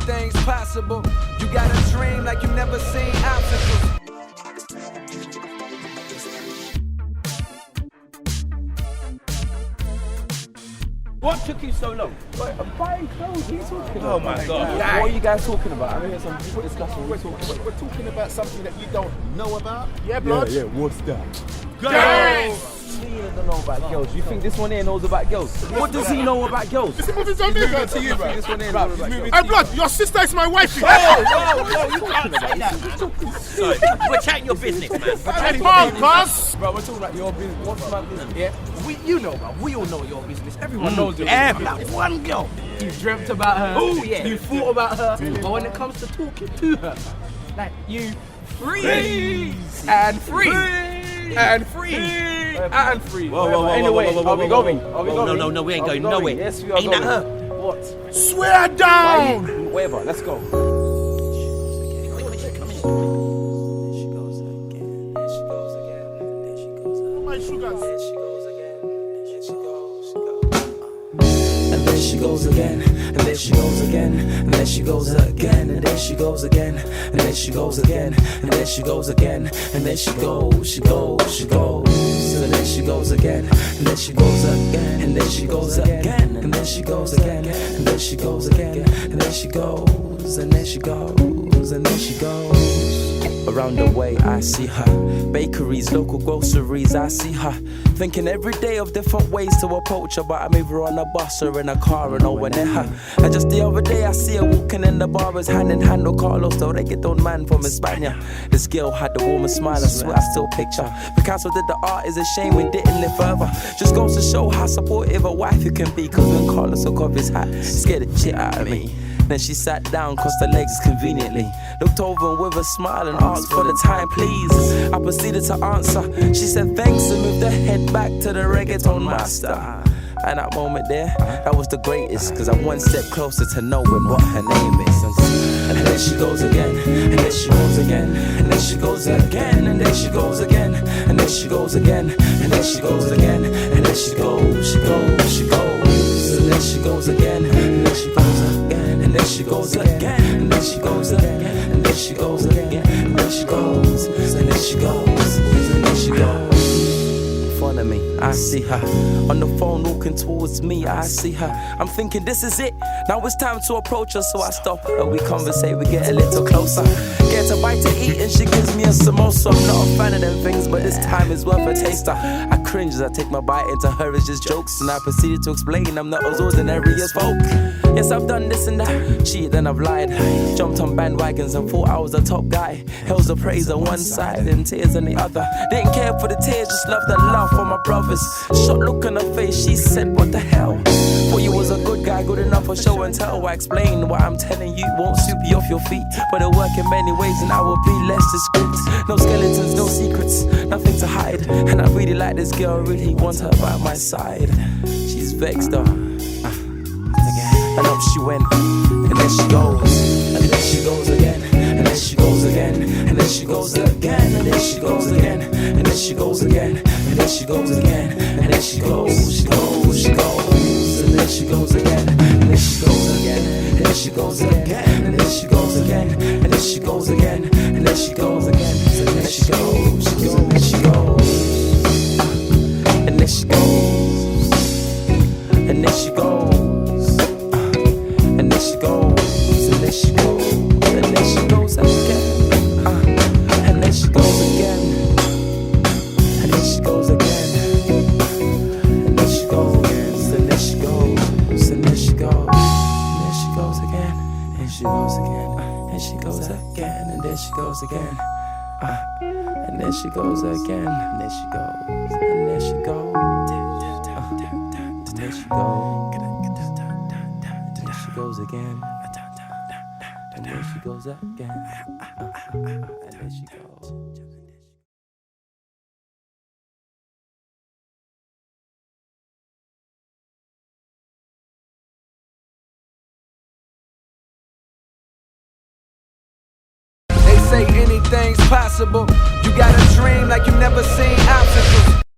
anything's possible. You gotta dream like you never seen obstacles. What took you so long? I'm buying clothes. What are you talking about? Oh my God. What are you guys talking about? I hear some discussion. We're talking about something that you don't know about. Yeah, blood. Yeah, what's that? Girls! He doesn't know about girls. You think this one here knows about girls? What does he know about girls? This moving's on me, man. To you, bro. This one here knows about girls. Hey, blood, your sister is my wife. You talking about? Sorry, we're chatting your business, man. Hey, cuz. Bro, we're talking about your business. What's my business? Yeah, you know, bro. We all know your business. Everyone knows your business. That one girl. You dreamt about her. Oh yeah. You thought about her. But when it comes to talking to her, like you freeze and free and free and free. Whoa. Anyway, are we going? No, we ain't going nowhere. Yes, we are ain't going. That her? What? Swear down. Whatever. Let's go. My sugars. And there she goes again, and there she goes again, and there she goes again, and there she goes again, and there she goes again, and there she goes again, and there she goes, and there she goes again, and there she goes again, and there she goes again, and there she goes again, and there she goes again, and there she goes, and there she goes, and there she goes. Around the way I see her, bakeries, local groceries, I see her. Thinking every day of different ways to approach her, but I'm either on a bus or in a car and nowhere near her. And just the other day I see her walking in the barbers hand in hand with Carlos, the reggaeton man from España. This girl had the warmest smile, I swear I still picture. Picasso did the art, it's a shame we didn't live further. Just goes to show how supportive a wife you can be, cause when Carlos took off his hat, scared the shit out of me. Then she sat down, crossed her legs conveniently, looked over with a smile and asked for the time, please. I proceeded to answer. She said thanks and moved her head back to the reggaeton master. And that moment there, that was the greatest, cause I'm one step closer to knowing what her name is. And there she goes again, and there she goes again, and there she goes again, and there she goes again, and there she goes again, and there she goes again, and there she goes, and there she goes again, and there she goes again, and there she goes again, and there she goes again, and there she goes again, and there she goes, and there she goes, and there she goes. In front of me, I see her on the phone walking towards me. I see her. I'm thinking this is it. Now it's time to approach her, so I stop and we conversate. We get a little closer. Get a bite to eat and she gives me a samosa. I'm not a fan of them things, but this time is worth a taster. I cringe as I take my bite into her. It's just jokes, and I proceeded to explain I'm not as ordinary as folk. Yes, I've done this and that, cheated and I've lied, jumped on bandwagons and thought I was a top guy. Hell's a praise on one side and tears on the other. Didn't care for the tears, just loved the love for my brothers. Short look on her face, she said, what the hell? Thought you was a good guy, good enough for show and tell. I explain what I'm telling you won't sweep you off your feet, but it'll work in many ways and I will be less discreet. No skeletons, no secrets, nothing to hide. And I really like this girl, really want her by my side. She's vexed though. And up she went, and there she goes, and there she goes again, and there she goes again, and there she goes again, and there she goes again, and there she goes again, and there she goes again, and there she goes, and there she goes again, and there she goes again, and there she goes again, and there she goes again, and there she goes again, and there she goes again, and there she goes, and there she goes, and there she goes, and there she goes. And there she goes, and there she goes, and there she goes again, and there she goes again, and there she goes again, and there she goes, and there she goes, and there she goes, and there she goes again, and she goes again, and she goes again, and there she goes again, and there she goes again, and there she goes, and there she goes, and there she goes. Goes again, and there she goes again, and there she goes. They say anything's possible. You gotta dream like you never seen obstacles.